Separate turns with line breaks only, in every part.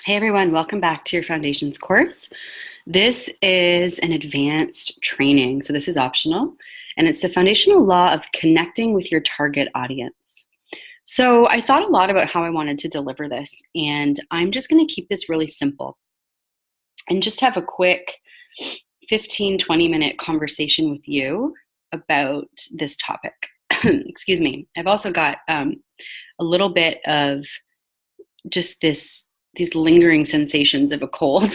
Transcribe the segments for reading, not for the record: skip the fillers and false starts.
Hey everyone, welcome back to your foundations course. This is an advanced training, so this is optional, and it's the foundational law of connecting with your target audience. So I thought a lot about how I wanted to deliver this, and I'm just going to keep this really simple and just have a quick 15-20 minute conversation with you about this topic. Excuse me. I've also got a little bit of just these lingering sensations of a cold.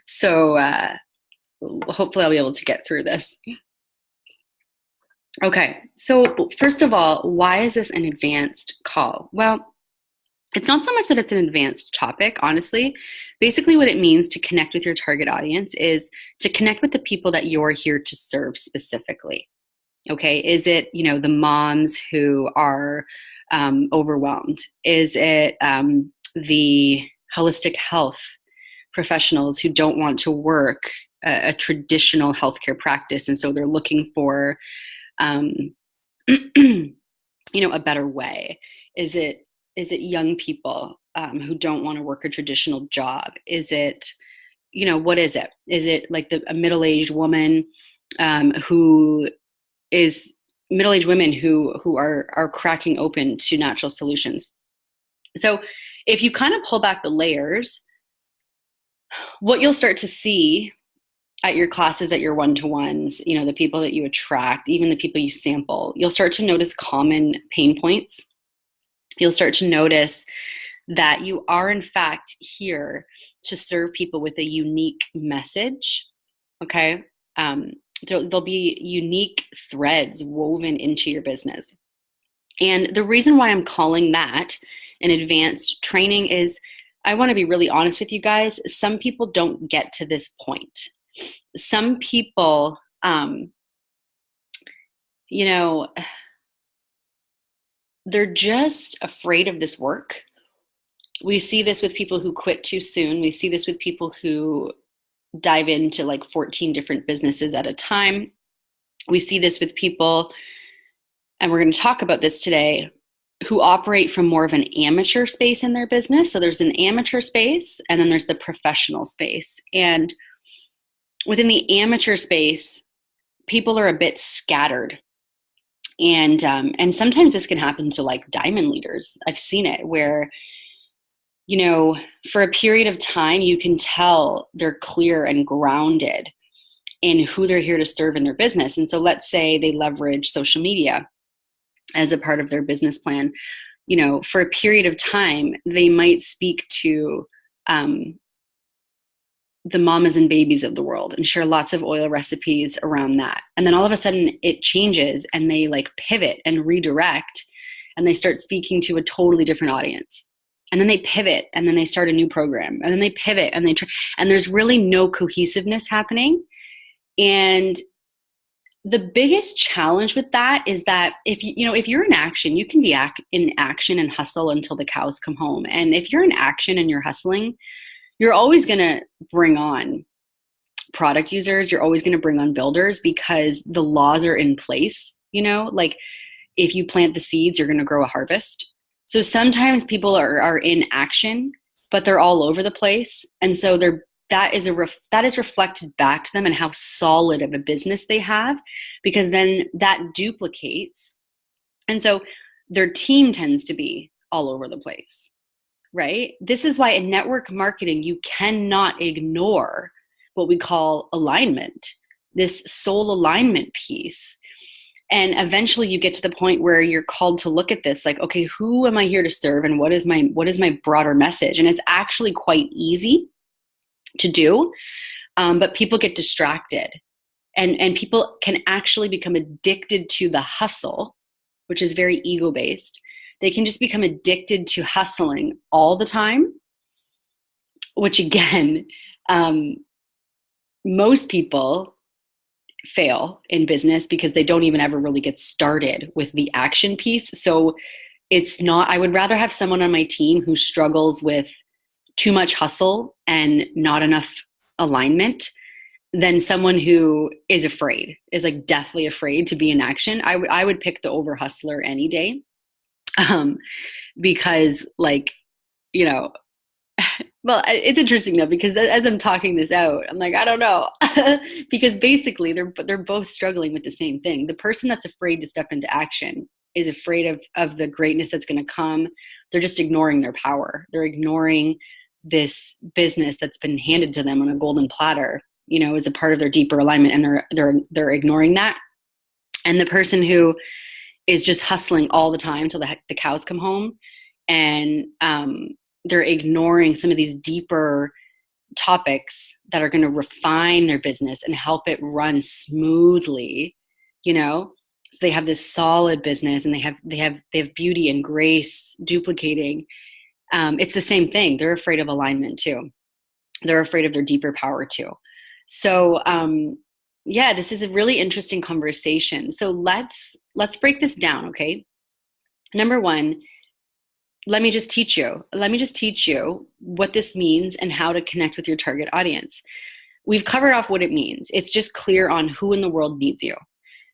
So hopefully I'll be able to get through this. Okay, so first of all, why is this an advanced call? Well, it's not so much that it's an advanced topic, honestly. Basically, what it means to connect with your target audience is to connect with the people that you're here to serve specifically. Okay, is it, the moms who are overwhelmed? Is it the holistic health professionals who don't want to work a traditional healthcare practice, and so they're looking for a better way? Is it young people who don't want to work a traditional job? Is it, what is it? Is it like a middle-aged woman who is middle-aged women who are cracking open to natural solutions? So if you kind of pull back the layers, what you'll start to see at your classes, at your one-to-ones, the people that you attract, even the people you sample, you'll start to notice common pain points. You'll start to notice that you are, in fact, here to serve people with a unique message, okay? There'll be unique threads woven into your business. And the reason why I'm calling that an advanced training is I want to be really honest with you guys. Some people don't get to this point. Some people, they're just afraid of this work. We see this with people who quit too soon. We see this with people who dive into like 14 different businesses at a time. We see this with people, and we're going to talk about this today, who operate from more of an amateur space in their business. So there's an amateur space, and then there's the professional space. And within the amateur space, people are a bit scattered. And sometimes this can happen to like diamond leaders. I've seen it where, for a period of time, you can tell they're clear and grounded in who they're here to serve in their business. And so let's say they leverage social media as a part of their business plan. For a period of time, they might speak to the mamas and babies of the world and share lots of oil recipes around that. And then all of a sudden it changes, and they like pivot and redirect, and they start speaking to a totally different audience. And then they pivot, and then they start a new program, and then they pivot, and and there's really no cohesiveness happening. And the biggest challenge with that is that if you're in action, you can be in action and hustle until the cows come home. And if you're in action and you're hustling, you're always going to bring on product users. You're always going to bring on builders, because the laws are in place. Like if you plant the seeds, you're going to grow a harvest. So sometimes people are in action, but they're all over the place. And so that is reflected back to them and how solid of a business they have, because then that duplicates. And so their team tends to be all over the place, right? This is why in network marketing, you cannot ignore what we call alignment, this soul alignment piece. And eventually you get to the point where you're called to look at this like, okay, who am I here to serve, and what is my broader message? And it's actually quite easy to do, but people get distracted, and people can actually become addicted to the hustle, which is very ego-based. They can just become addicted to hustling all the time, which again, most people fail in business because they don't even ever really get started with the action piece. So I would rather have someone on my team who struggles with too much hustle and not enough alignment than someone who is like deathly afraid to be in action. I would pick the over hustler any day, because like, Well, it's interesting though, because as I'm talking this out, I'm like, I don't know, because basically they're both struggling with the same thing. The person that's afraid to step into action is afraid of the greatness that's going to come. They're just ignoring their power. They're ignoring this business that's been handed to them on a golden platter, as a part of their deeper alignment, and they're ignoring that. And the person who is just hustling all the time till the cows come home, and they're ignoring some of these deeper topics that are going to refine their business and help it run smoothly, so they have this solid business, and they have beauty and grace duplicating. It's the same thing. They're afraid of alignment too. They're afraid of their deeper power too. So yeah, this is a really interesting conversation. So let's break this down. Okay. Number one, let me just teach you what this means and how to connect with your target audience. We've covered off what it means. It's just clear on who in the world needs you.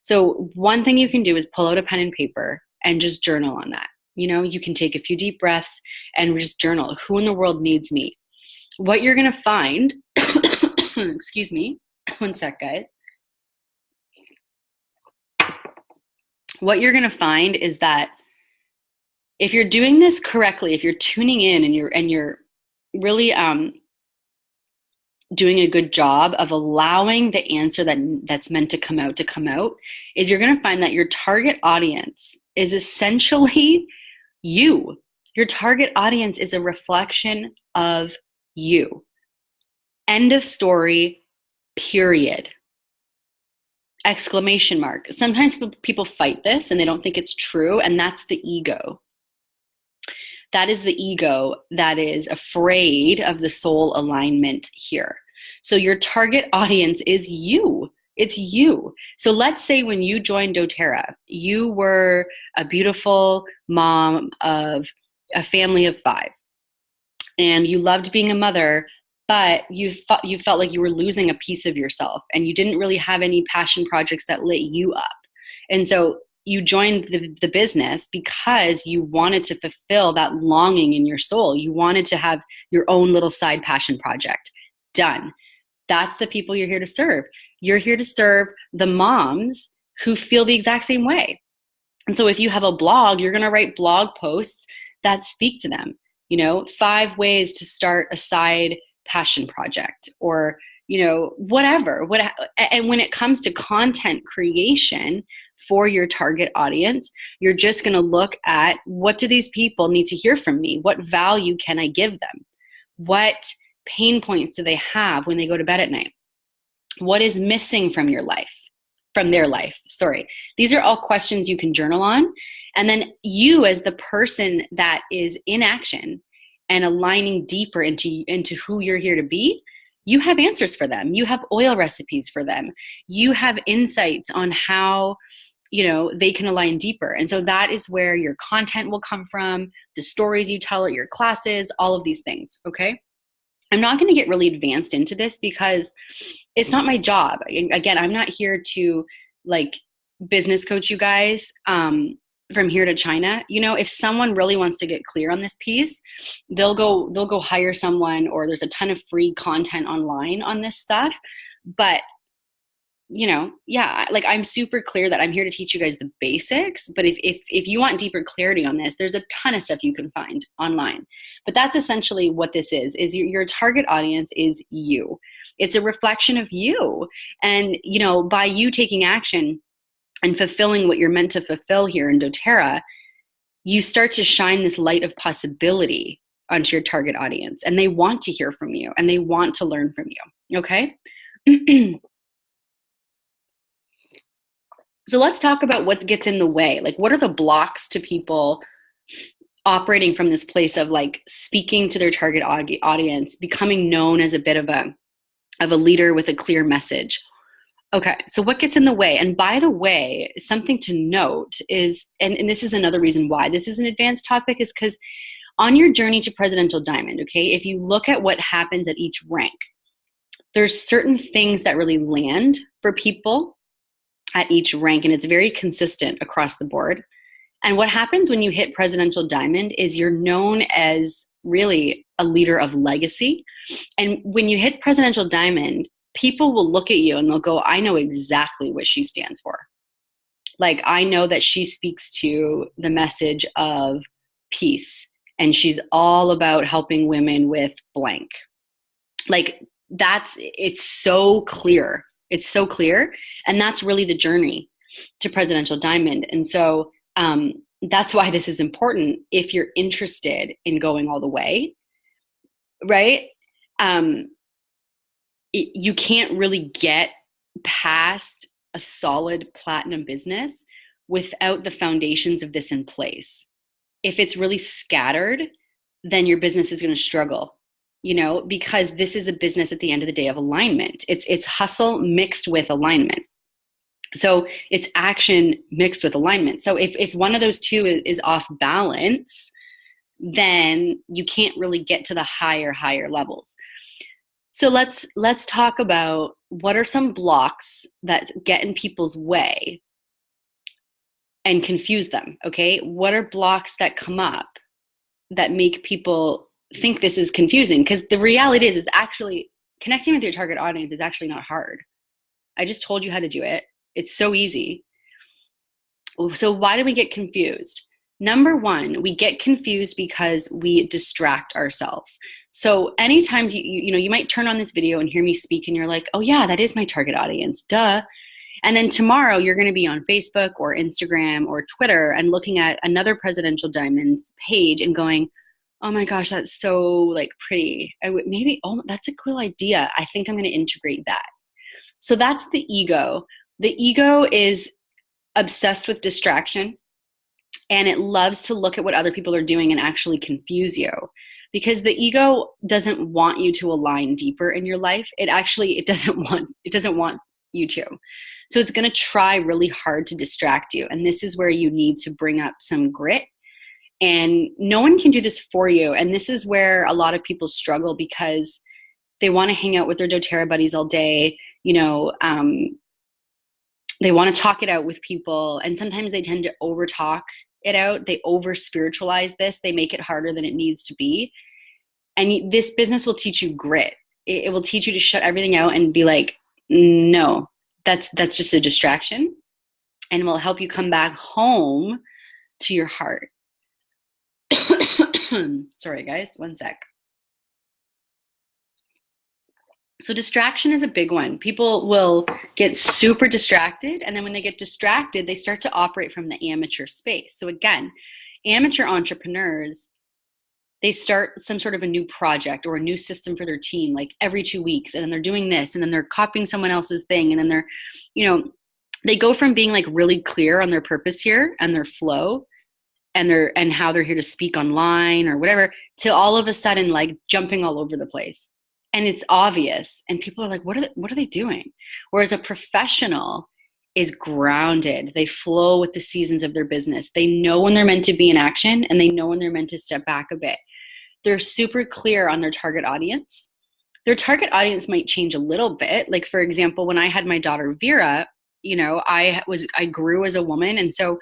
So one thing you can do is pull out a pen and paper and just journal on that. You can take a few deep breaths and just journal. Who in the world needs me? What you're going to find, excuse me, one sec, guys. What you're going to find is that if you're doing this correctly, if you're tuning in and you're really doing a good job of allowing the answer that's meant to come out, is you're going to find that your target audience is essentially you. Your target audience is a reflection of you. End of story, period. Exclamation mark. Sometimes people fight this and they don't think it's true, and that's the ego. That is the ego that is afraid of the soul alignment here. So your target audience is you. It's you. So let's say when you joined doTERRA, you were a beautiful mom of a family of 5, and you loved being a mother, but you felt like you were losing a piece of yourself, and you didn't really have any passion projects that lit you up. And so you joined the business because you wanted to fulfill that longing in your soul. You wanted to have your own little side passion project. Done. That's the people you're here to serve. You're here to serve the moms who feel the exact same way. And so if you have a blog, you're going to write blog posts that speak to them. 5 ways to start a side passion project, or whatever. And when it comes to content creation for your target audience, you're just going to look at, what do these people need to hear from me? What value can I give them? What pain points do they have when they go to bed at night? What is missing from their life? Sorry. These are all questions you can journal on. And then you, as the person that is in action and aligning deeper into who you're here to be, you have answers for them. You have oil recipes for them. You have insights on how they can align deeper. And so that is where your content will come from, the stories you tell at your classes, all of these things. Okay. I'm not going to get really advanced into this because it's not my job. Again, I'm not here to business coach you guys from here to China. If someone really wants to get clear on this piece, they'll go hire someone, or there's a ton of free content online on this stuff. But I'm super clear that I'm here to teach you guys the basics. But if you want deeper clarity on this, there's a ton of stuff you can find online. But that's essentially what this is your target audience is you. It's a reflection of you. And, by you taking action and fulfilling what you're meant to fulfill here in doTERRA, you start to shine this light of possibility onto your target audience. And they want to hear from you, and they want to learn from you. Okay? So let's talk about what gets in the way. What are the blocks to people operating from this place of speaking to their target audience, becoming known as a bit of a leader with a clear message? Okay, so what gets in the way? And by the way, something to note is, and this is another reason why this is an advanced topic, is because on your journey to Presidential Diamond, okay, if you look at what happens at each rank, there's certain things that really land for people at each rank, and it's very consistent across the board. And what happens when you hit Presidential Diamond is you're known as really a leader of legacy. And when you hit Presidential Diamond, people will look at you and they'll go, I know exactly what she stands for. Like, I know that she speaks to the message of peace, and she's all about helping women with blank. Like, it's so clear. It's so clear. And that's really the journey to Presidential Diamond. And so that's why this is important if you're interested in going all the way, right? You can't really get past a solid platinum business without the foundations of this in place. If it's really scattered, then your business is going to struggle, because this is a business at the end of the day of alignment. It's hustle mixed with alignment. So it's action mixed with alignment. So if one of those two is off balance, then you can't really get to the higher levels. So let's talk about what are some blocks that get in people's way and confuse them, okay? What are blocks that come up that make people think this is confusing? Because the reality is, it's actually, connecting with your target audience is actually not hard. I just told you how to do it. It's so easy. So why do we get confused? Number one, we get confused because we distract ourselves. So anytime you might turn on this video and hear me speak and you're like, oh yeah, that is my target audience, duh. And then tomorrow you're going to be on Facebook or Instagram or Twitter and looking at another Presidential Diamonds page and going, oh my gosh, that's so like pretty. That's a cool idea. I think I'm going to integrate that. So that's the ego. The ego is obsessed with distraction. And it loves to look at what other people are doing and actually confuse you, because the ego doesn't want you to align deeper in your life. It doesn't want you to. So it's going to try really hard to distract you. And this is where you need to bring up some grit. And no one can do this for you. And this is where a lot of people struggle, because they want to hang out with their doTERRA buddies all day. They want to talk it out with people. And sometimes they tend to overtalk it out. They over spiritualize this. They make it harder than it needs to be. And this business will teach you grit. It will teach you to shut everything out and be like, no, that's just a distraction, and will help you come back home to your heart. Sorry guys, one sec. So distraction is a big one. People will get super distracted, and then when they get distracted, they start to operate from the amateur space. So again, amateur entrepreneurs, they start some sort of a new project or a new system for their team, like every 2 weeks, and then they're doing this, and then they're copying someone else's thing, and then they're, they go from being like really clear on their purpose here and their flow and how they're here to speak online or whatever, to all of a sudden like jumping all over the place. And it's obvious, and people are like, what are they doing? Whereas a professional is grounded. They flow with the seasons of their business. They know when they're meant to be in action, and they know when they're meant to step back a bit. They're super clear on their target audience. Their target audience might change a little bit. Like, for example, when I had my daughter Vera, I grew as a woman. And so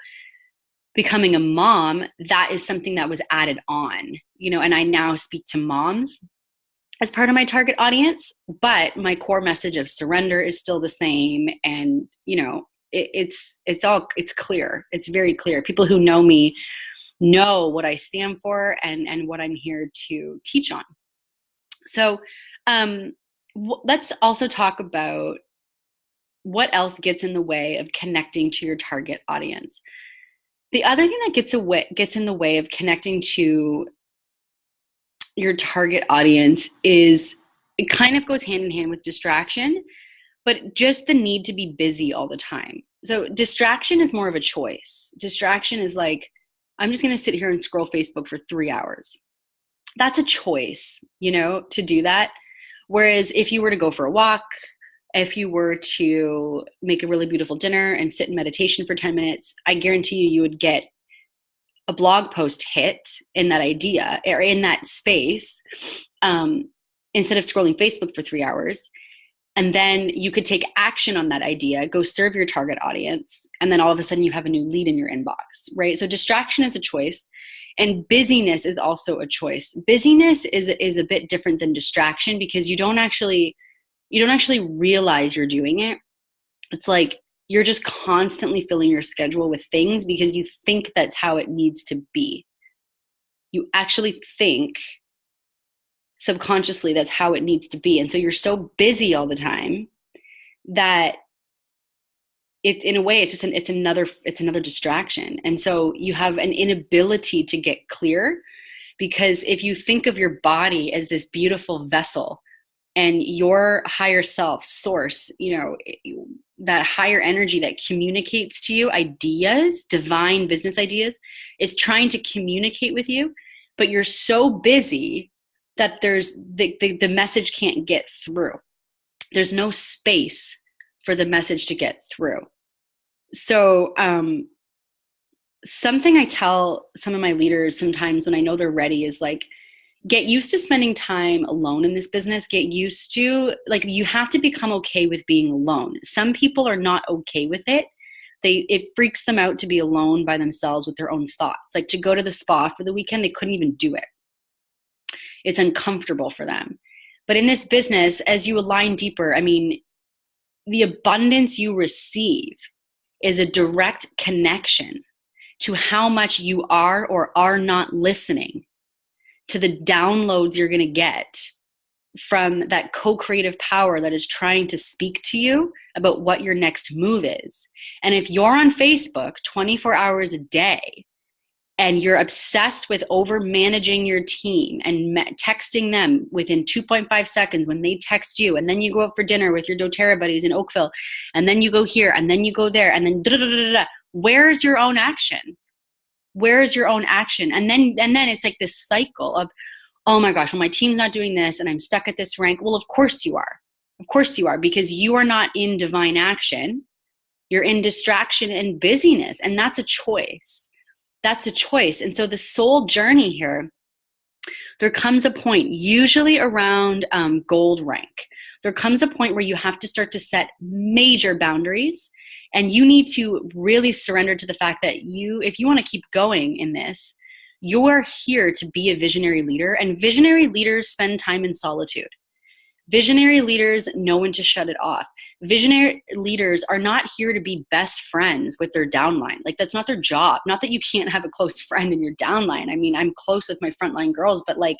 becoming a mom, that is something that was added on, and I now speak to moms as part of my target audience, but my core message of surrender is still the same. And, it's clear. It's very clear. People who know me know what I stand for and what I'm here to teach on. So let's also talk about what else gets in the way of connecting to your target audience. The other thing that gets in the way of connecting to your target audience is, it kind of goes hand in hand with distraction, but just the need to be busy all the time. So distraction is more of a choice. Distraction is like, I'm just going to sit here and scroll Facebook for 3 hours. That's a choice, to do that. Whereas if you were to go for a walk, if you were to make a really beautiful dinner and sit in meditation for 10 minutes, I guarantee you would get a blog post hit in that idea or in that space, instead of scrolling Facebook for 3 hours. And then you could take action on that idea, go serve your target audience, and then all of a sudden you have a new lead in your inbox, right? So distraction is a choice, and busyness is also a choice. Busyness is a bit different than distraction because you don't actually realize you're doing it. It's like you're just constantly filling your schedule with things because you think that's how it needs to be. You actually think subconsciously that's how it needs to be. And so you're so busy all the time that in a way it's another distraction. And so you have an inability to get clear, because if you think of your body as this beautiful vessel and your higher self source, that higher energy that communicates to you ideas, divine business ideas, is trying to communicate with you, but you're so busy that there's the message can't get through. There's no space for the message to get through. So something I tell some of my leaders sometimes when I know they're ready is like, get used to spending time alone in this business. Get used to, like, you have to become okay with being alone. Some people are not okay with it. It freaks them out to be alone by themselves with their own thoughts. Like to go to the spa for the weekend, they couldn't even do it. It's uncomfortable for them. But in this business, as you align deeper, I mean, the abundance you receive is a direct connection to how much you are or are not listening to the downloads you're going to get from that co-creative power that is trying to speak to you about what your next move is. And if you're on Facebook 24 hours a day and you're obsessed with over managing your team and texting them within 2.5 seconds when they text you, and then you go out for dinner with your doTERRA buddies in Oakville, and then you go here, and then you go there, and then where's your own action? Where's your own action? And then it's like this cycle of, oh my gosh, well, my team's not doing this and I'm stuck at this rank. Well, of course you are. Of course you are, because you are not in divine action. You're in distraction and busyness, and that's a choice. That's a choice. And so the soul journey here, there comes a point, usually around gold rank, there comes a point where you have to start to set major boundaries, and you need to really surrender to the fact that if you want to keep going in this, you are here to be a visionary leader, and visionary leaders spend time in solitude. Visionary leaders know when to shut it off. Visionary leaders are not here to be best friends with their downline. Like, that's not their job. Not that you can't have a close friend in your downline. I mean, I'm close with my frontline girls, but like,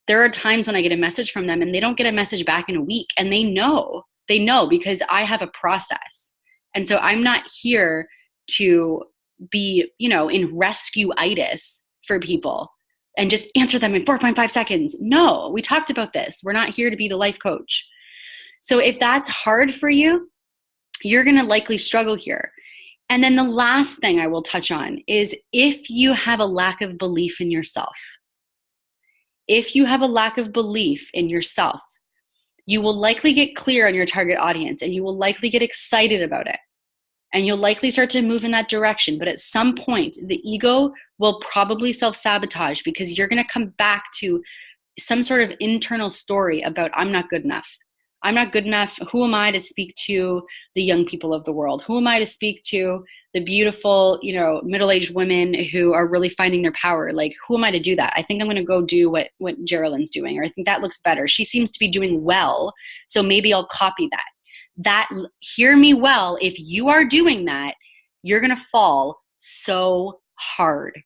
there are times when I get a message from them and they don't get a message back in a week, and they know because I have a process. And so I'm not here to be, in rescue-itis for people and just answer them in 4.5 seconds. No, we talked about this. We're not here to be the life coach. So if that's hard for you, you're going to likely struggle here. And then the last thing I will touch on is if you have a lack of belief in yourself. If you have a lack of belief in yourself, you will likely get clear on your target audience, and you will likely get excited about it. And you'll likely start to move in that direction. But at some point, the ego will probably self-sabotage, because you're going to come back to some sort of internal story about, I'm not good enough. I'm not good enough. Who am I to speak to the young people of the world? Who am I to speak to the beautiful, middle-aged women who are really finding their power? Like, who am I to do that? I think I'm going to go do what Geraldine's doing, or I think that looks better. She seems to be doing well, so maybe I'll copy that. Hear me well, if you are doing that, you're going to fall so hard,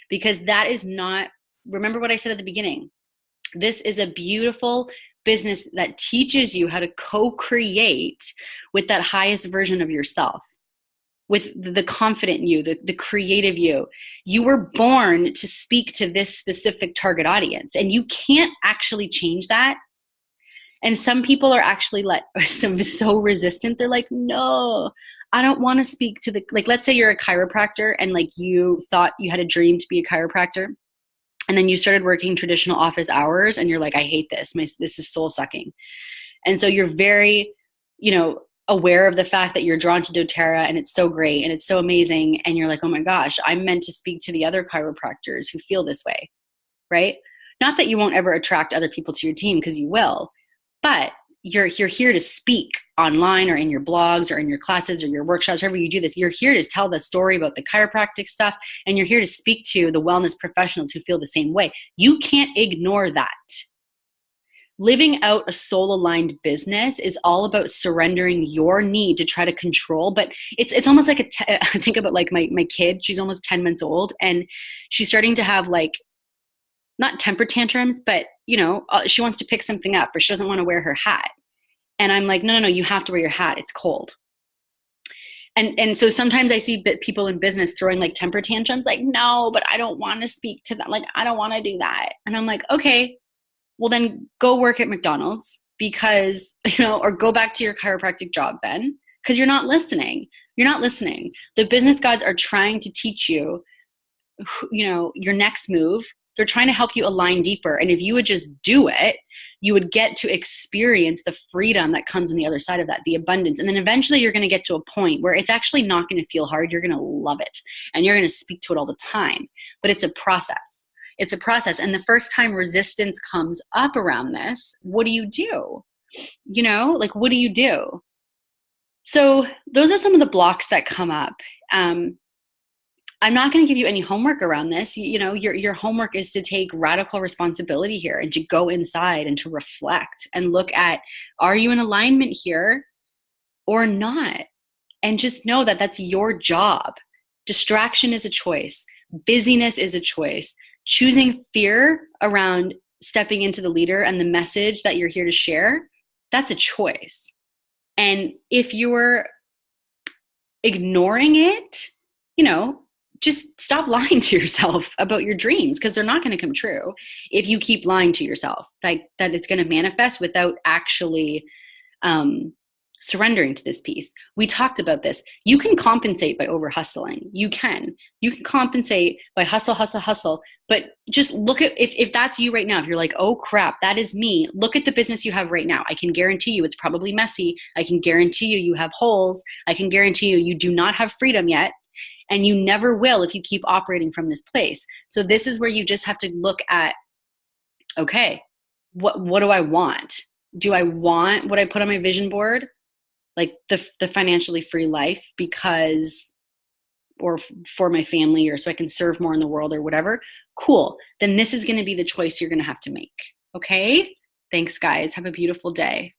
because that is not, remember what I said at the beginning. This is a beautiful business that teaches you how to co-create with that highest version of yourself, with the confident you, the creative you. You were born to speak to this specific target audience, and you can't actually change that. And some people are actually so resistant. They're like, no, I don't want to speak to let's say you're a chiropractor and you thought you had a dream to be a chiropractor. And then you started working traditional office hours and you're like, I hate this. This is soul sucking. And so you're very, aware of the fact that you're drawn to doTERRA and it's so great and it's so amazing. And you're like, oh my gosh, I'm meant to speak to the other chiropractors who feel this way, right? Not that you won't ever attract other people to your team, because you will. But you're here to speak online or in your blogs or in your classes or your workshops, wherever you do this. You're here to tell the story about the chiropractic stuff, and you're here to speak to the wellness professionals who feel the same way. You can't ignore that. Living out a soul-aligned business is all about surrendering your need to try to control. But it's almost like I think about like my kid. She's almost 10 months old, and she's starting to have like, not temper tantrums, but she wants to pick something up, or she doesn't want to wear her hat. And I'm like, no, you have to wear your hat. It's cold. And so sometimes I see people in business throwing like temper tantrums, like, no, but I don't want to speak to them. Like, I don't want to do that. And I'm like, okay, well then go work at McDonald's, because, or go back to your chiropractic job then, because you're not listening. You're not listening. The business gods are trying to teach you, your next move. They're trying to help you align deeper. And if you would just do it, you would get to experience the freedom that comes on the other side of that, the abundance. And then eventually you're going to get to a point where it's actually not going to feel hard. You're going to love it. And you're going to speak to it all the time. But it's a process. It's a process. And the first time resistance comes up around this, what do you do? What do you do? So those are some of the blocks that come up. I'm not going to give you any homework around this. Your homework is to take radical responsibility here, and to go inside and to reflect and look at, are you in alignment here or not? And just know that that's your job. Distraction is a choice. Busyness is a choice. Choosing fear around stepping into the leader and the message that you're here to share, that's a choice. And if you're ignoring it, just stop lying to yourself about your dreams, because they're not going to come true if you keep lying to yourself, like that it's going to manifest without actually surrendering to this piece. We talked about this. You can compensate by over hustling. You can compensate by hustle. But just look at, if that's you right now, if you're like, oh crap, that is me. Look at the business you have right now. I can guarantee you it's probably messy. I can guarantee you have holes. I can guarantee you do not have freedom yet. And you never will if you keep operating from this place. So this is where you just have to look at, okay, what do I want? Do I want what I put on my vision board? Like the financially free life, because, or for my family, or so I can serve more in the world or whatever. Cool. Then this is going to be the choice you're going to have to make. Okay. Thanks guys. Have a beautiful day.